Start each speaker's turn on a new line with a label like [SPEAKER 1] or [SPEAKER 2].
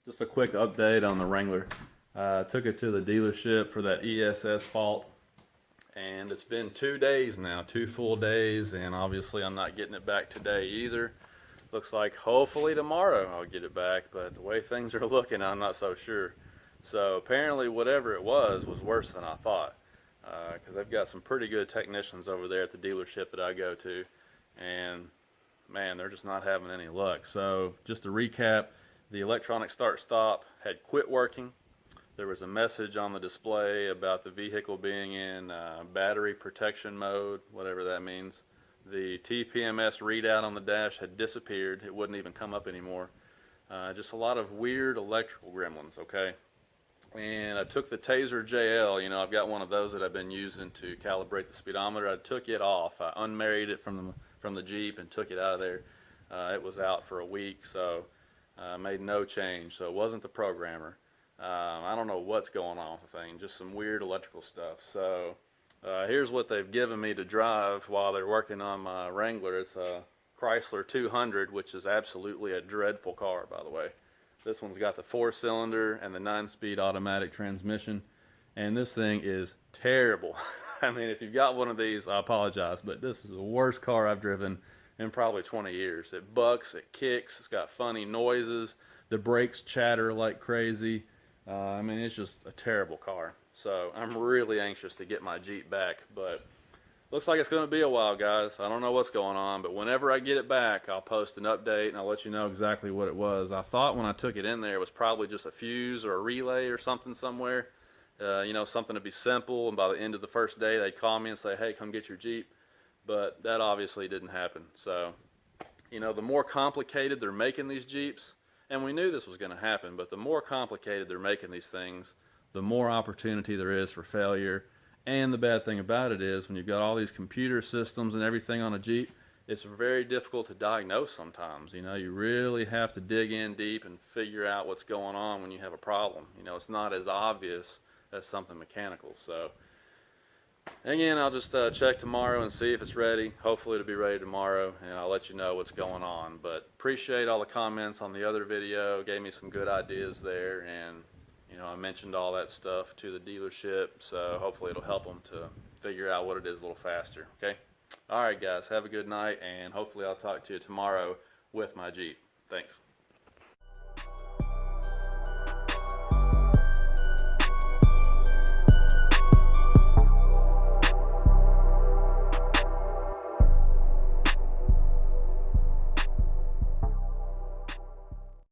[SPEAKER 1] Just a quick update on the Wrangler. Took it to the dealership for that ESS fault, and it's been 2 days now, 2 full days, and obviously I'm not getting it back today either. Looks like hopefully tomorrow I'll get it back, but the way things are looking, I'm not so sure. So apparently whatever it was worse than I thought, because they've got some pretty good technicians over there at the dealership that I go to, and man, they're just not having any luck. So just to recap, the electronic start-stop had quit working. There was a message on the display about the vehicle being in battery protection mode, whatever that means. The TPMS readout on the dash had disappeared. It wouldn't even come up anymore. Just a lot of weird electrical gremlins, okay? And I took the Taser JL, you know, I've got one of those that I've been using to calibrate the speedometer. I took it off. I unmarried it from the Jeep and took it out of there. It was out for a week, so made no change. So it wasn't the programmer. I don't know what's going on with the thing, just some weird electrical stuff. So here's what they've given me to drive while they're working on my Wrangler. It's a Chrysler 200, which is absolutely a dreadful car, by the way. This one's got the 4-cylinder and the 9-speed automatic transmission, and this thing is terrible. I mean, if you've got one of these, I apologize, but this is the worst car I've driven in probably 20 years. It bucks, it kicks, it's got funny noises, the brakes chatter like crazy. I mean, it's just a terrible car. So I'm really anxious to get my Jeep back, but looks like it's going to be a while, guys. I don't know what's going on, but whenever I get it back, I'll post an update and I'll let you know exactly what it was. I thought when I took it in there, it was probably just a fuse or a relay or something somewhere. You know, something to be simple, and by the end of the first day, they'd call me and say, hey, come get your Jeep. But that obviously didn't happen. So, you know, the more complicated they're making these Jeeps, and we knew this was going to happen, but the more complicated they're making these things, the more opportunity there is for failure. And the bad thing about it is when you've got all these computer systems and everything on a Jeep, it's very difficult to diagnose sometimes. You know, you really have to dig in deep and figure out what's going on when you have a problem. You know, it's not as obvious as something mechanical. So again, I'll just check tomorrow and see if it's ready. Hopefully it'll be ready tomorrow, and I'll let you know what's going on. But appreciate all the comments on the other video. Gave me some good ideas there, and you know, I mentioned all that stuff to the dealership, so hopefully it'll help them to figure out what it is a little faster. Okay? All right, guys, have a good night, and hopefully I'll talk to you tomorrow with my Jeep. Thanks.